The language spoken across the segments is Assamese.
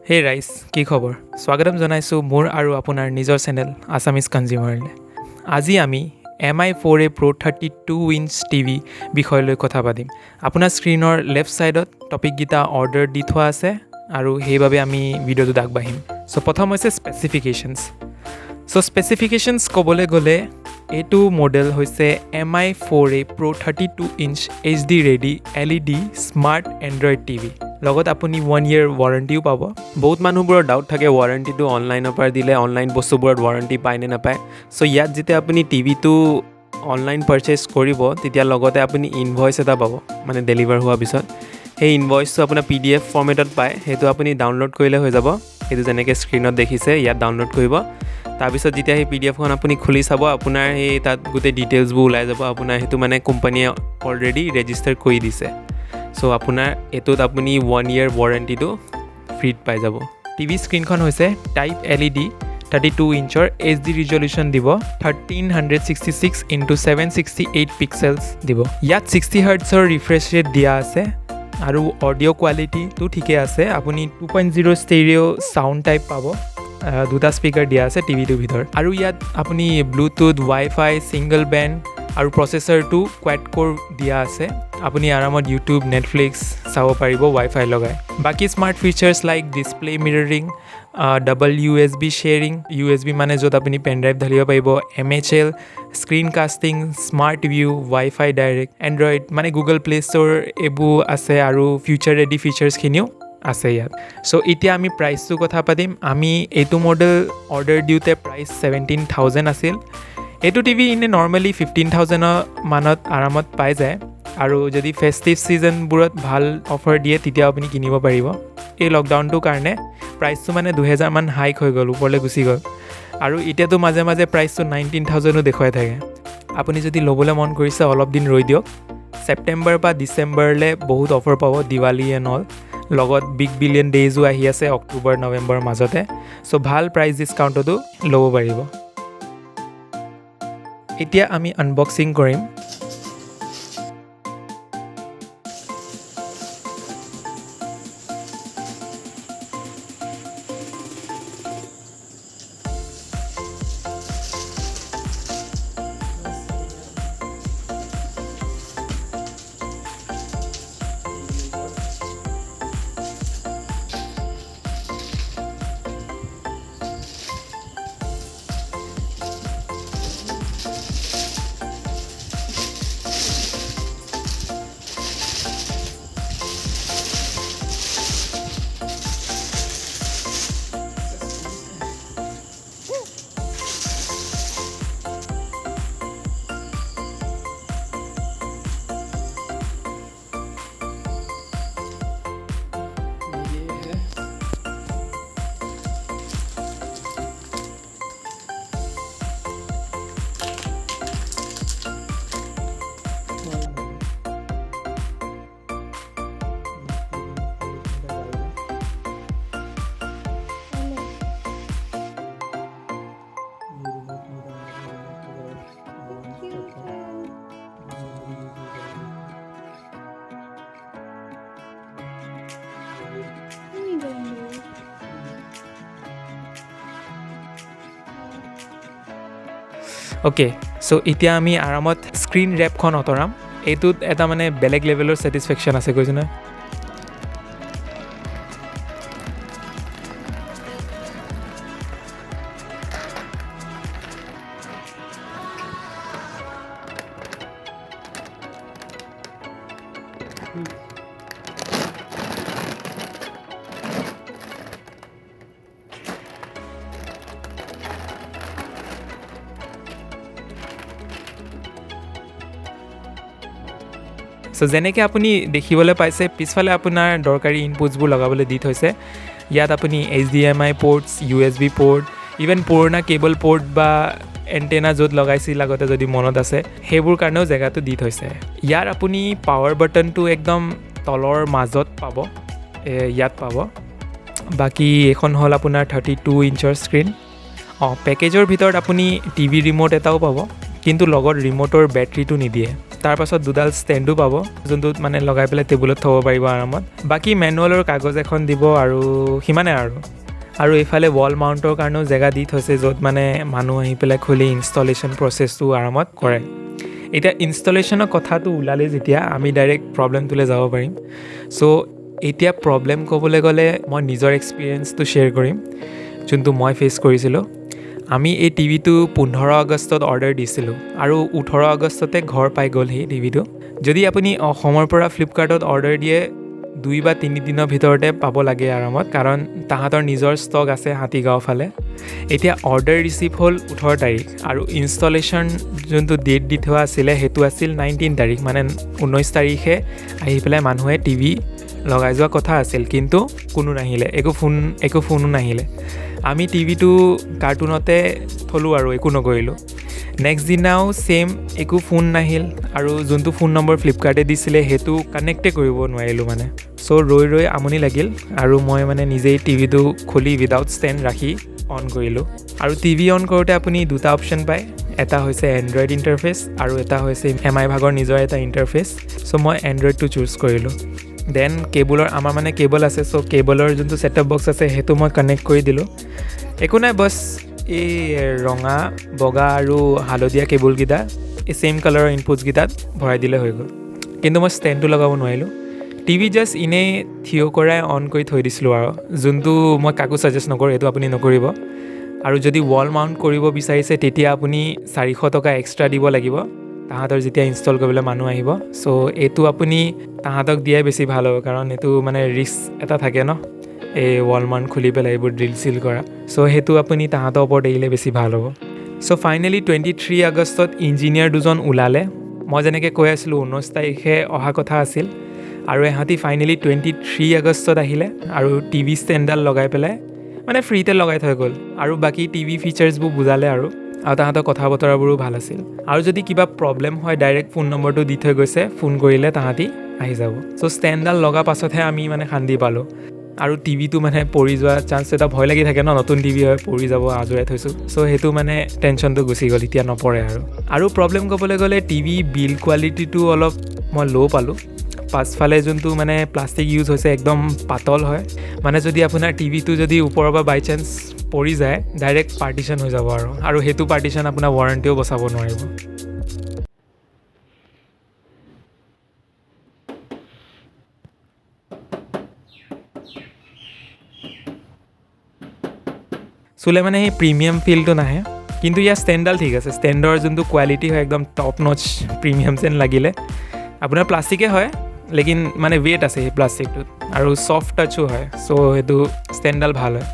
হে ৰাইজ, কি খবৰ? স্বাগতম জনাইছোঁ মোৰ আৰু আপোনাৰ নিজৰ চেনেল আছামিজ কনজিউমাৰলৈ। আজি আমি MI4A Pro 32 ইঞ্চ টিভি বিষয়লৈ কথা পাতিম। আপোনাৰ স্ক্ৰীনৰ লেফ্ট ছাইডত টপিককেইটা অৰ্ডাৰ দি থোৱা আছে আৰু সেইবাবে আমি ভিডিঅ'টোত আগবাঢ়িম। প্ৰথম হৈছে স্পেচিফিকেশ্যনছ। স্পেচিফিকেশ্যনছ ক'বলৈ গ'লে এইটো মডেল হৈছে MI4A Pro 32 inch HD ready LED smart Android TV. লগত আপুনি 1 year ৱাৰেণ্টিও পাব। বহুত মানুহবোৰৰ ডাউট থাকে ৱাৰেণ্টিটো অনলাইনৰ পৰা দিলে অনলাইন বস্তুবোৰত ৱাৰেণ্টি পায় নে নাপায়। ইয়াত যেতিয়া আপুনি টিভিটো অনলাইন পাৰচেছ কৰিব তেতিয়া লগতে আপুনি ইনভইচ এটা পাব, মানে ডেলিভাৰ হোৱাৰ পিছত। সেই ইনভইচটো আপোনাৰ PDF ফৰ্মেটত পায়, সেইটো আপুনি ডাউনলোড কৰিলে হৈ যাব। সেইটো যেনেকৈ স্ক্ৰীণত দেখিছে ইয়াত ডাউনলোড কৰিব। তাৰপিছত যেতিয়া সেই PDFখন আপুনি খুলি চাব, আপোনাৰ সেই তাত গোটেই ডিটেইলছবোৰ ওলাই যাব। আপোনাৰ সেইটো মানে কোম্পানীয়ে অলৰেডি ৰেজিষ্টাৰ কৰি দিছে। আপোনাৰ এইটোত আপুনি 1 year ৱাৰেণ্টিটো ফ্ৰীত পাই যাব। টিভি স্ক্ৰীণখন হৈছে টাইপ LED 32 ইঞ্চৰ HD ৰিজলিউশ্যন দিব, 1366x768 পিক্সেলছ দিব। ইয়াত 60 Hzৰ ৰিফ্ৰেছ ৰেট দিয়া আছে আৰু অডিঅ' কোৱালিটিটো ঠিকে আছে। আপুনি 2.0 ষ্টেৰিঅ' চাউণ্ড টাইপ পাব। দুটা স্পীকাৰ দিয়া আছে টিভিটোৰ ভিতৰত। আৰু ইয়াত আপুনি ব্লুটুথ, ৱাইফাই, ছিংগল বেণ্ড আৰু প্ৰচেছৰটো কোৱাড ক'ৰ দিয়া আছে। আপুনি আৰামত ইউটিউব, নেটফ্লিক্স চাব পাৰিব ৱাইফাই লগাই। বাকী smart features like display mirroring, double USB sharing, USB মানে য'ত আপুনি পেনড্ৰাইভ ঢালিব পাৰিব, MHL, screen casting, smart view, wifi direct, Android মানে গুগল প্লে ষ্ট'ৰ এইবোৰ আছে আৰু ফিউচাৰ ৰেডি ফিচাৰ্ছখিনিও আছে ইয়াত। এতিয়া আমি প্ৰাইচটোৰ কথা পাতিম। আমি এইটো মডেল অৰ্ডাৰ দিওঁতে প্ৰাইচ 17,000 আছিল। এইটো টিভি এনেই নৰ্মেলি 15,000 মানত আৰামত পাই যায়। আৰু যদি ফেষ্টিভ ছিজনবোৰত ভাল অফাৰ দিয়ে তেতিয়া আপুনি কিনিব পাৰিব। এই লকডাউনটোৰ কাৰণে প্ৰাইচটো মানে 2,000 মান হাইক হৈ গ'ল, ওপৰলৈ গুচি গ'ল। আৰু এতিয়াতো মাজে মাজে প্ৰাইচটো 19,000ও দেখুৱাই থাকে। আপুনি যদি ল'বলৈ মন কৰিছে অলপ দিন ৰৈ দিয়ক। ছেপ্টেম্বৰ বা ডিচেম্বৰলৈ বহুত অফাৰ পাব, দিৱালী এণ্ড অল। লগত বিগ বিলিয়ন ডেইজো আহি আছে অক্টোবৰ নৱেম্বৰৰ মাজতে। ভাল প্ৰাইচ ডিছকাউণ্টতো ল'ব পাৰিব। এতিয়া আমি আনবক্সিং কৰিম। এতিয়া আমি আৰামত স্ক্ৰীণ ৰেপখন আঁতৰাম। এইটোত এটা মানে বেলেগ লেভেলৰ ছেটিছফেকশ্যন আছে, কৈছোঁ নহয়। যেনেকৈ আপুনি দেখিবলৈ পাইছে পিছফালে আপোনাৰ দৰকাৰী ইনপুটছবোৰ লগাবলৈ দি থৈছে। ইয়াত আপুনি HDMI ports, USB port, even পুৰণা কেবল পৰ্ট বা এণ্টেনা য'ত লগাইছিল আগতে যদি মনত আছে সেইবোৰ কাৰণেও জেগাটো দি থৈছে। ইয়াৰ আপুনি পাৱাৰ বাটনটো একদম তলৰ মাজত পাব, ইয়াত পাব। বাকী এইখন হ'ল আপোনাৰ 32 ইঞ্চৰ স্ক্ৰীণ। পেকেজৰ ভিতৰত আপুনি টিভি ৰিম'ট এটাও পাব, কিন্তু লগত ৰিম'টৰ বেটাৰীটো নিদিয়ে। তাৰ পাছত দুডাল ষ্টেণ্ডো পাব যোনটোত মানে লগাই পেলাই টেবুলত থ'ব পাৰিব আৰামত বাকী মেনুৱেলৰ কাগজ এখন দিব আৰু সিমানে আৰু এইফালে ৱাল মাউণ্টৰ কাৰণেও জেগা দি থৈছে য'ত মানে মানুহ আহি পেলাই খুলি ইনষ্টলেশ্যন প্ৰচেছটো আৰামত কৰে এতিয়া ইনষ্টলেশ্যনৰ কথাটো ওলালে যেতিয়া আমি ডাইৰেক্ট প্ৰব্লেমটোলৈ যাব পাৰিম চ' এতিয়া প্ৰব্লেম ক'বলৈ গ'লে মই নিজৰ এক্সপিৰিয়েঞ্চটো শ্বেয়াৰ কৰিম যোনটো মই ফেচ কৰিছিলোঁ আমি এই টিভিটো 15 আগষ্টত অৰ্ডাৰ দিছিলোঁ আৰু 18 আগষ্টতে ঘৰ পাই গ'ল সেই টিভিটো যদি আপুনি অসমৰ পৰা ফ্লিপকাৰ্টত অৰ্ডাৰ দিয়ে 2 বা 3 দিনৰ ভিতৰতে পাব লাগে আৰামত কাৰণ তাহাঁতৰ নিজৰ ষ্টক আছে হাতীগাঁও ফালে এতিয়া অৰ্ডাৰ ৰিচিভ হ'ল 18 তাৰিখ আৰু ইনষ্টলেশ্যন যোনটো ডেট দি থোৱা আছিলে সেইটো আছিল 19 তাৰিখ মানে 19 তাৰিখে আহি পেলাই মানুহে টিভি লগাই যোৱা কথা আছিল কিন্তু কোনো নাহিলে একো ফোনো নাহিলে আমি টিভিটো কাৰ্টুনতে থলোঁ আৰু একো নকৰিলোঁ নেক্সট দিনাও ছেইম একো ফোন নাহিল আৰু যোনটো ফোন নম্বৰ ফ্লিপকাৰ্টে দিছিলে সেইটো কানেক্টে কৰিব নোৱাৰিলোঁ মানে চ' ৰৈ আমনি লাগিল আৰু মই মানে নিজেই টিভিটো খুলি উইদাউট ষ্টেণ্ড ৰাখি অন কৰিলোঁ আৰু টিভি অন কৰোঁতে আপুনি দুটা অপশ্যন পায় এটা হৈছে এণ্ড্ৰইড ইণ্টাৰফেচ আৰু এটা হৈছে MI ভাগৰ নিজৰ এটা ইণ্টাৰফেচ চ' মই এণ্ড্ৰইডটো চুজ কৰিলোঁ দেন কেবুলৰ আমাৰ মানে কেবল আছে চ' কেবলৰ যোনটো ছেটআপ বক্স আছে সেইটো মই কানেক্ট কৰি দিলোঁ একো নাই বছ এই ৰঙা বগা আৰু হালধীয়া কেবুলকেইটা এই ছেইম কালাৰৰ ইনপুটছকেইটাত ভৰাই দিলে হৈ গ'ল কিন্তু মই ষ্টেণ্ডটো লগাব নোৱাৰিলোঁ টিভি জাষ্ট এনেই থিয় কৰাই অন কৰি থৈ দিছিলোঁ আৰু যোনটো মই কাকো ছাজেষ্ট নকৰোঁ এইটো আপুনি নকৰিব আৰু যদি ৱাল মাউণ্ট কৰিব বিচাৰিছে তেতিয়া আপুনি 400 টকা এক্সট্ৰা দিব লাগিব তাহাঁতৰ যেতিয়া ইনষ্টল কৰিবলৈ মানুহ আহিব চ' এইটো আপুনি তাহাঁতক দিয়াই বেছি ভাল হ'ব কাৰণ এইটো মানে ৰিস্ক এটা থাকে ন এই ৱাল মাউণ্ট খুলি পেলাই এইবোৰ ড্ৰিল চিল কৰা চ' সেইটো আপুনি তাহাঁতৰ ওপৰত এৰিলে বেছি ভাল হ'ব চ' ফাইনেলি 23 আগষ্টত ইঞ্জিনিয়াৰ দুজন ওলালে মই যেনেকৈ কৈ আছিলোঁ 19 তাৰিখে অহা কথা আছিল আৰু এহাঁতি ফাইনেলি 23 আগষ্টত আহিলে আৰু টিভি ষ্টেণ্ডডাল লগাই পেলাই মানে ফ্ৰীতে লগাই থৈ গ'ল আৰু বাকী টিভি ফিচাৰ্ছবোৰ বুজালে আৰু তাহাঁতৰ কথা বতৰাবোৰো ভাল আছিল আৰু যদি কিবা প্ৰব্লেম হয় ডাইৰেক্ট ফোন নম্বৰটো দি থৈ গৈছে ফোন কৰিলে তাহাঁতি আহি যাব চ' ষ্টেণ্ডডাল লগা পাছতহে আমি মানে শান্তি পালোঁ আৰু টিভিটো মানে পৰি যোৱা চান্স এটা ভয় লাগি থাকে ন নতুন টিভি হয় পৰি যাব আজৰাই থৈছোঁ চ' সেইটো মানে টেনশ্যনটো গুচি গ'ল এতিয়া নপৰে আৰু প্ৰব্লেম ক'বলৈ গ'লে টিভি বিল কোৱালিটিটো অলপ মই ল' পালোঁ পাছফালে যোনটো মানে প্লাষ্টিক ইউজ হৈছে একদম পাতল হয় মানে যদি আপোনাৰ টিভিটো যদি ওপৰৰ পৰা বাই চান্স পৰি যায় ডাইৰেক্ট পাৰ্টিশ্যন হৈ যাব আৰু সেইটো পাৰ্টিশ্যন আপোনাৰ ৱাৰেণ্টিও বচাব নোৱাৰিব চুলে মানে সেই প্ৰিমিয়াম ফিলটো নাহে কিন্তু ইয়াৰ ষ্টেণ্ডডাল ঠিক আছে ষ্টেণ্ডৰ যোনটো কোৱালিটি হয় একদম টপ নচ প্ৰিমিয়াম যেন লাগিলে আপোনাৰ প্লাষ্টিকে হয় লেকিন মানে ৱেট আছে সেই প্লাষ্টিকটোত আৰু ছফ্ট টাচো হয় চ' সেইটো ষ্টেণ্ডডাল ভাল হয়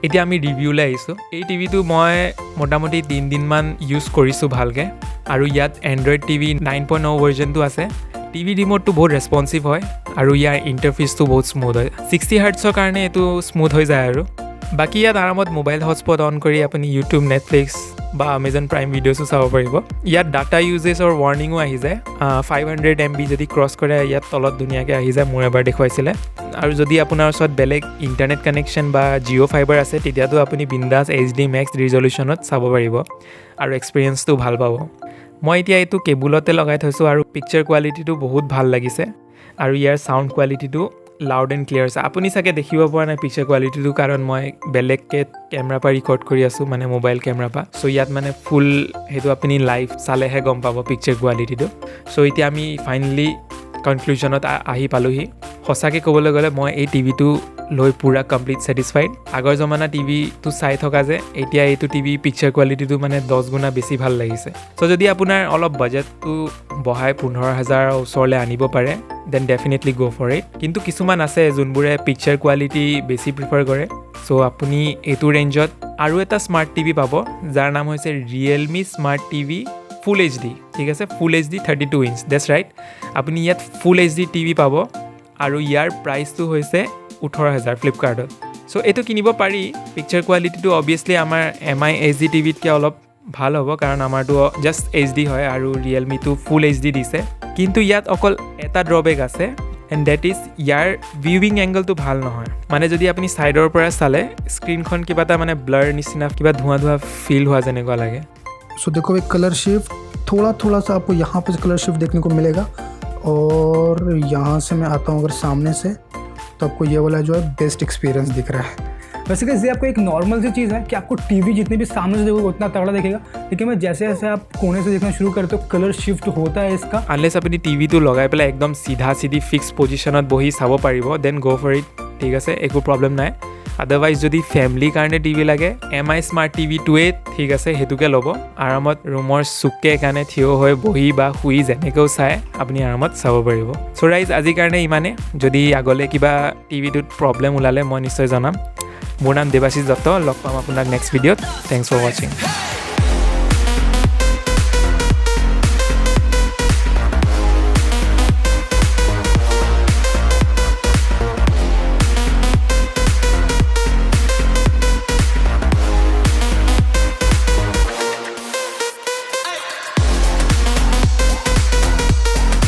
এতিয়া আমি ৰিভিউলৈ আহিছোঁ এই টিভিটো মই মোটামুটি 3 দিনমান ইউজ কৰিছোঁ ভালকৈ আৰু ইয়াত এণ্ড্ৰইড টিভি 9.0 ভাৰ্জনটো আছে টিভি ৰিম'টটো বহুত ৰেছপনচিভ হয় আৰু ইয়াৰ ইণ্টাৰফেচটো বহুত স্মুথ হয় 60 হাৰ্টছৰ কাৰণে এইটো স্মুথ হৈ যায় আৰু বাকী ইয়াত আৰামত মোবাইল হটস্পট অন কৰি আপুনি ইউটিউব নেটফ্লিক্স বা Amazon প্ৰাইম ভিডিঅ'ছো চাব পাৰিব ইয়াত ডাটা ইউজেছৰ ৱাৰ্ণিঙো আহি যায় 500 MB যদি ক্ৰছ কৰে ইয়াত তলত ধুনীয়াকৈ আহি যায় মোৰ এবাৰ দেখুৱাইছিলে আৰু যদি আপোনাৰ ওচৰত বেলেগ ইণ্টাৰনেট কানেকশ্যন বা জিঅ' ফাইবাৰ আছে তেতিয়াতো আপুনি বিন্দাছ HD Max ৰিজলিউশ্যনত চাব পাৰিব আৰু এক্সপিৰিয়েঞ্চটো ভাল পাব মই এতিয়া এইটো কেবুলতে লগাই থৈছোঁ আৰু পিকচাৰ কোৱালিটিটো বহুত ভাল লাগিছে আৰু ইয়াৰ চাউণ্ড কোৱালিটিটো লাউড এণ্ড ক্লিয়াৰ আছে আপুনি চাগে দেখিব পৰা নাই পিকচাৰ কোৱালিটিটো কাৰণ মই বেলেগকৈ কেমেৰা পৰা ৰেকৰ্ড কৰি আছোঁ মানে মোবাইল কেমেৰা পৰা চ' ইয়াত মানে ফুল সেইটো আপুনি লাইভ চালেহে গম পাব পিকচাৰ কোৱালিটিটো চ' এতিয়া আমি ফাইনেলি কনক্লুজনত আহি পালোহি সঁচাকৈ ক'বলৈ গ'লে মই এই টিভিটো লৈ পূৰা কমপ্লিট ছেটিছফাইড আগৰ জমানা টিভিটো চাই থকা যে এতিয়া এইটো টিভি পিকচাৰ কোৱালিটিটো মানে 10 গুণা বেছি ভাল লাগিছে চ' যদি আপোনাৰ অলপ বাজেটটো বঢ়াই 15,000 ওচৰলৈ আনিব পাৰে দেন ডেফিনেটলি গ' ফৰ ইট কিন্তু কিছুমান আছে যোনবোৰে পিকচাৰ কোৱালিটি বেছি প্ৰিফাৰ কৰে চ' আপুনি এইটো ৰেঞ্জত আৰু এটা স্মাৰ্ট টিভি পাব যাৰ নাম হৈছে ৰিয়েলমি স্মাৰ্ট টিভি ফুল HD ঠিক আছে ফুল HD 32 ইঞ্চ দেটছ ৰাইট আপুনি ইয়াত ফুল HD টিভি পাব আৰু ইয়াৰ প্ৰাইচটো হৈছে 18,000 ফ্লিপকাৰ্টত চ' এইটো কিনিব পাৰি পিকচাৰ কোৱালিটিটো অবভিয়াছলি আমাৰ MI HD টিভিতকৈ অলপ ভাল হ'ব কাৰণ আমাৰটো জাষ্ট HD হয় আৰু ৰিয়েলমিটো ফুল HD দিছে কিন্তু ইয়াত অকল এটা ড্ৰবেক আছে এণ্ড ডেট ইজ ইয়াৰ ভিউইং এংগলটো ভাল নহয় মানে যদি আপুনি ছাইডৰ পৰা চালে স্ক্ৰীণখন কিবা এটা মানে ব্লাৰ নিচিনা কিবা ধোঁৱা ফিল হোৱা যেনেকুৱা লাগে सो देखो एक कलर शिफ्ट थोड़ा सा आपको यहाँ पे कलर शिफ्ट देखने को मिलेगा। और यहाँ से मैं आता हूँ अगर सामने से, तो आपको ये वाला जो है बेस्ट एक्सपीरियंस दिख रहा है। वैसे कि ये आपको एक नॉर्मल सी चीज़ है कि आपको टीवी जितने भी सामने से देखोगे उतना तगड़ा देखेगा, लेकिन मैं जैसे जैसे आप कोने से देखना शुरू करते हो कलर शिफ्ट होता है इसका। আনলেছ আপুনি টিভিটো লগাই পেলাই একদম চিধা চিধি ফিক্স পজিশ্যনত বহি চাব পাৰিব, দেন গ' ফৰ ইট, ঠিক আছে, একো প্ৰব্লেম নাই। আদাৰৱাইজ যদি ফেমিলিৰ কাৰণে টিভি লাগে, MI স্মাৰ্ট টিভিটোৱে ঠিক আছে, সেইটোকে ল'ব। আৰামত ৰুমৰ চুকে কাৰণে থিয় হৈ বহি বা শুই যেনেকৈও চাই আপুনি আৰামত চাব পাৰিব। চ' ৰাইজ আজিৰ কাৰণে ইমানে। যদি আগলৈ কিবা টিভিটোত প্ৰব্লেম ওলালে মই নিশ্চয় জনাম। মোৰ নাম দেৱাশিষ দত্ত, লগ পাম আপোনাক নেক্সট ভিডিঅ'ত। থেংকছ ফৰ ৱাচিং।